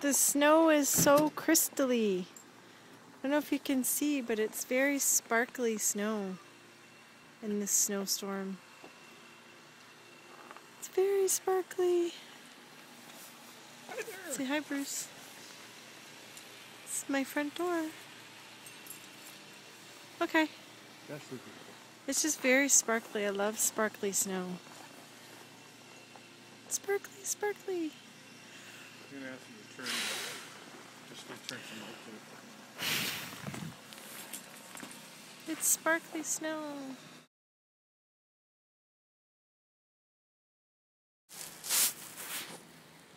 The snow is so crystally. I don't know if you can see, but it's very sparkly snow in this snowstorm. It's very sparkly. Hi there. Say hi, Bruce. It's my front door. Okay. That's super cool. It's just very sparkly. I love sparkly snow. Sparkly, sparkly. I'm going to ask you to turn, just to turn some light to it. It's sparkly snow.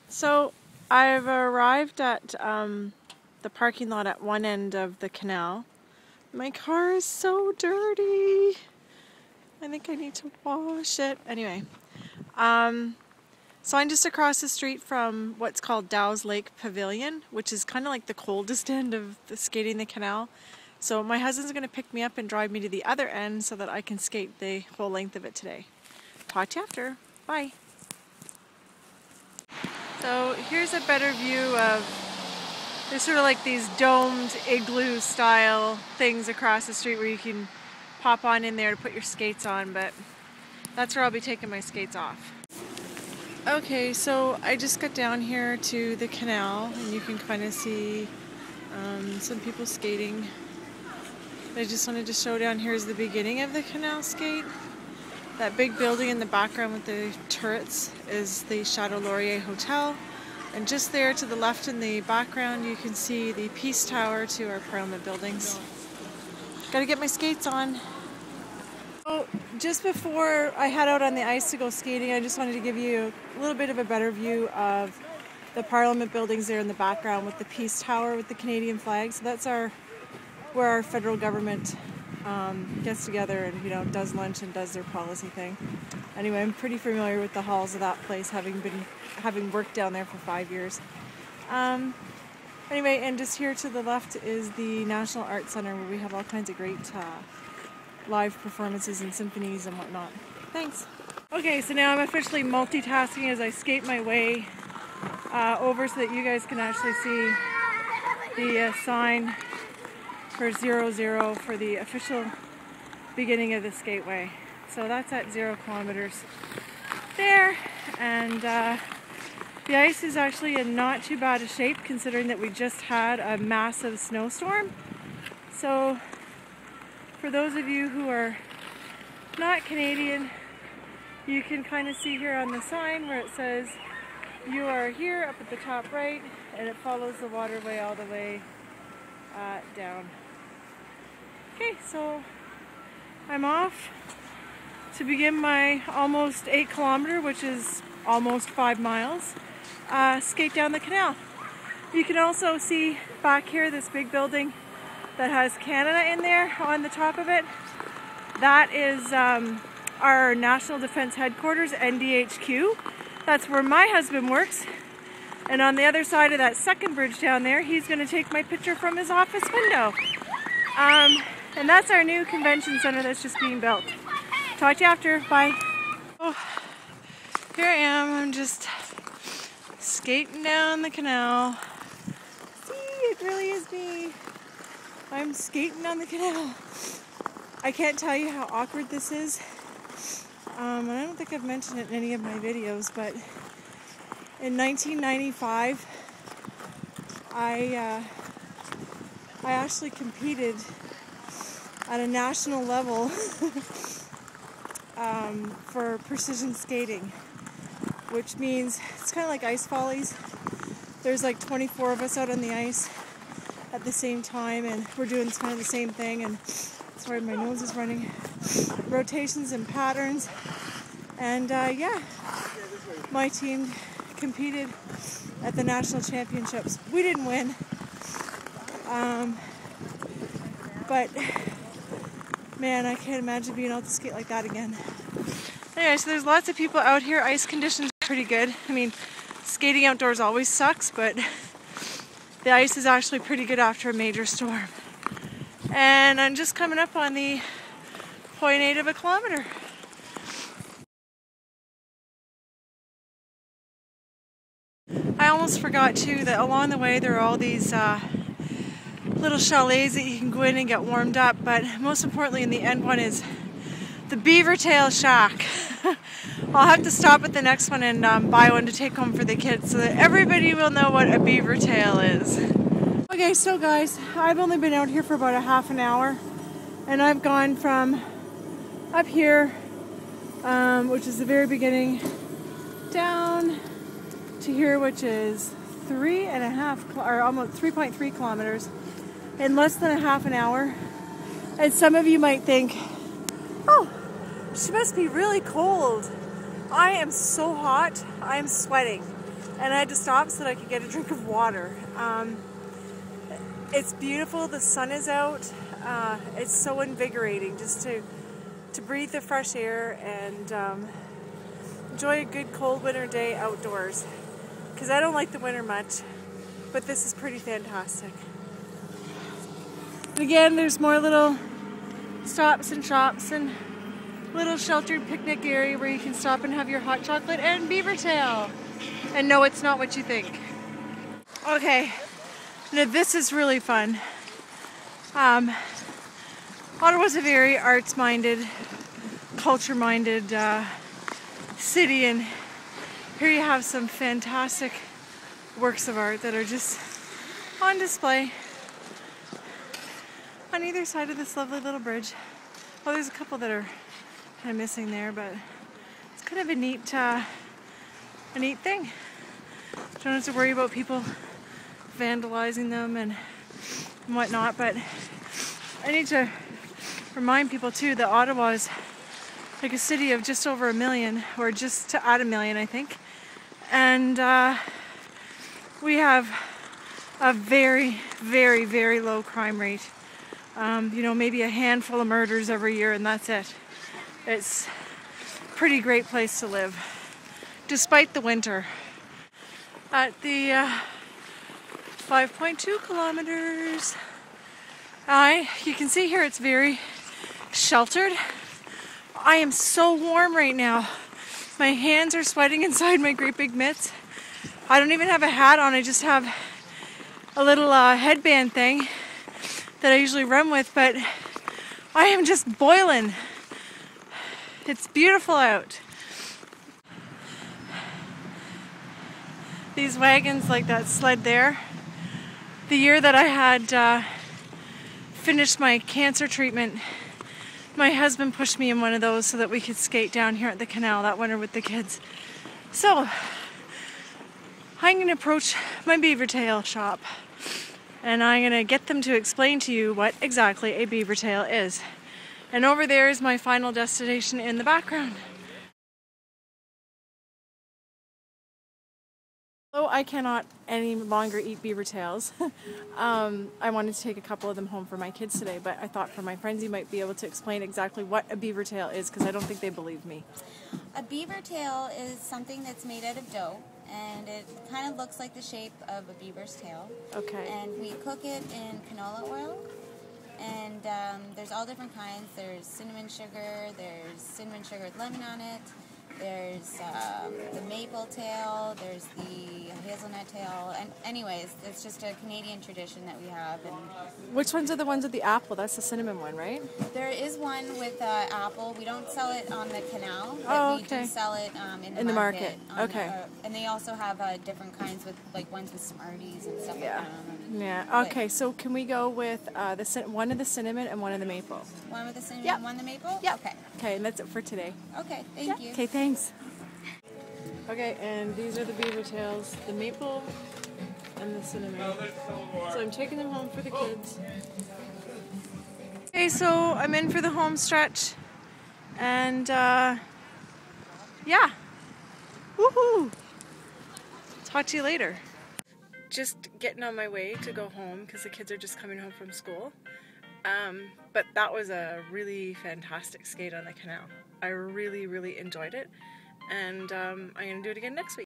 So I've arrived at the parking lot at one end of the canal. My car is so dirty. I think I need to wash it. Anyway, so I'm just across the street from what's called Dow's Lake Pavilion, which is kind of like the coldest end of the skating the canal. So my husband's going to pick me up and drive me to the other end so that I can skate the whole length of it today. Talk to you after. Bye. So here's a better view of, there's sort of like these domed igloo style things across the street where you can pop on in there to put your skates on, but that's where I'll be taking my skates off. Okay, so I just got down here to the canal and you can kind of see some people skating. I just wanted to show down here is the beginning of the canal skate. That big building in the background with the turrets is the Chateau Laurier Hotel. And just there to the left in the background you can see the Peace Tower to our Parliament buildings. Gotta get my skates on. So just before I head out on the ice to go skating, I just wanted to give you a little bit of a better view of the Parliament buildings there in the background with the Peace Tower with the Canadian flag. So that's where our federal government gets together and does lunch and does their policy thing. Anyway, I'm pretty familiar with the halls of that place, having worked down there for 5 years. Anyway, and just here to the left is the National Arts Centre where we have all kinds of great live performances and symphonies and whatnot. Thanks. Okay, so now I'm officially multitasking as I skate my way over so that you guys can actually see the sign for 00 for the official beginning of the skateway. So that's at 0 kilometers there, and the ice is actually in not too bad a shape considering that we just had a massive snowstorm. So for those of you who are not Canadian, you can kind of see here on the sign where it says you are here up at the top right, and it follows the waterway all the way down. Okay, so I'm off to begin my almost 8 kilometer, which is almost 5 miles, skate down the canal. You can also see back here this big building that has Canada in there on the top of it. That is our National Defense Headquarters, NDHQ. That's where my husband works. And on the other side of that second bridge down there, he's going to take my picture from his office window. And that's our new convention center that's just being built. Talk to you after. Bye. Oh, here I am. I'm just skating down the canal. See, it really is me. I'm skating on the canal. I can't tell you how awkward this is. And I don't think I've mentioned it in any of my videos, but in 1995, I actually competed at a national level for precision skating, which means it's kind of like ice follies. There's like 24 of us out on the ice at the same time, and we're doing kind of the same thing. And sorry, my nose is running. Rotations and patterns, and yeah, my team competed at the national championships. We didn't win, but man, I can't imagine being able to skate like that again. Anyway, so there's lots of people out here. Ice conditions are pretty good. I mean, skating outdoors always sucks, but the ice is actually pretty good after a major storm. And I'm just coming up on the 0.8 of a kilometer. I almost forgot too that along the way there are all these little chalets that you can go in and get warmed up, but most importantly in the end one is the beaver tail shack. I'll have to stop at the next one and buy one to take home for the kids so that everybody will know what a beaver tail is. Okay, so guys, I've only been out here for about a half an hour, and I've gone from up here, which is the very beginning, down to here, which is 3.5 or almost 3.3 kilometers in less than a half an hour. And some of you might think, oh, she must be really cold. I am so hot, I am sweating. And I had to stop so that I could get a drink of water. It's beautiful, the sun is out. It's so invigorating just to breathe the fresh air and enjoy a good cold winter day outdoors. Because I don't like the winter much, but this is pretty fantastic. And again, there's more little stops and shops and little sheltered picnic area where you can stop and have your hot chocolate and beaver tail. And no, it's not what you think. Okay, now this is really fun. Ottawa's a very arts-minded, culture-minded city, and here you have some fantastic works of art that are just on display on either side of this lovely little bridge. Well, there's a couple that are kind of missing there, but it's kind of a neat thing. Don't have to worry about people vandalizing them and whatnot, but I need to remind people too that Ottawa is like a city of just over 1 million, or just to add 1 million, I think. And we have a very, very, very low crime rate. You know, maybe a handful of murders every year, and that's it. It's a pretty great place to live, despite the winter. At the 5.2 kilometers, you can see here it's very sheltered. I am so warm right now. My hands are sweating inside my great big mitts. I don't even have a hat on, I just have a little headband thing that I usually run with, but I am just boiling. It's beautiful out. These wagons, like that sled there, the year that I had finished my cancer treatment, my husband pushed me in one of those so that we could skate down here at the canal that winter with the kids. So I'm going to approach my beaver tail shop, and I'm going to get them to explain to you what exactly a beaver tail is. And over there is my final destination in the background. So I cannot any longer eat beaver tails. I wanted to take a couple of them home for my kids today, but I thought for my friends you might be able to explain exactly what a beaver tail is, because I don't think they believe me. A beaver tail is something that's made out of dough, and it kind of looks like the shape of a beaver's tail. Okay. And we cook it in canola oil, and there's all different kinds. There's cinnamon sugar with lemon on it. There's the maple tail, there's the hazelnut tail, and anyways, it's just a Canadian tradition that we have. And which ones are the ones with the apple? That's the cinnamon one, right? there is one with apple. We don't sell it on the canal, but we do sell it in the market. Okay. And they also have different kinds with, like, ones with Smarties and stuff like that on them. Yeah. Okay, so can we go with one of the cinnamon and one of the maple? One with the cinnamon and one the maple? Yeah. Okay. Okay, and that's it for today. Okay, thank you. Okay, thanks. Okay, and these are the beaver tails, the maple and the cinnamon. So I'm taking them home for the kids. Okay, so I'm in for the home stretch, and yeah, woohoo! Talk to you later. Just getting on my way to go home because the kids are just coming home from school. But that was a really fantastic skate on the canal. I really, really enjoyed it, and I'm going to do it again next week.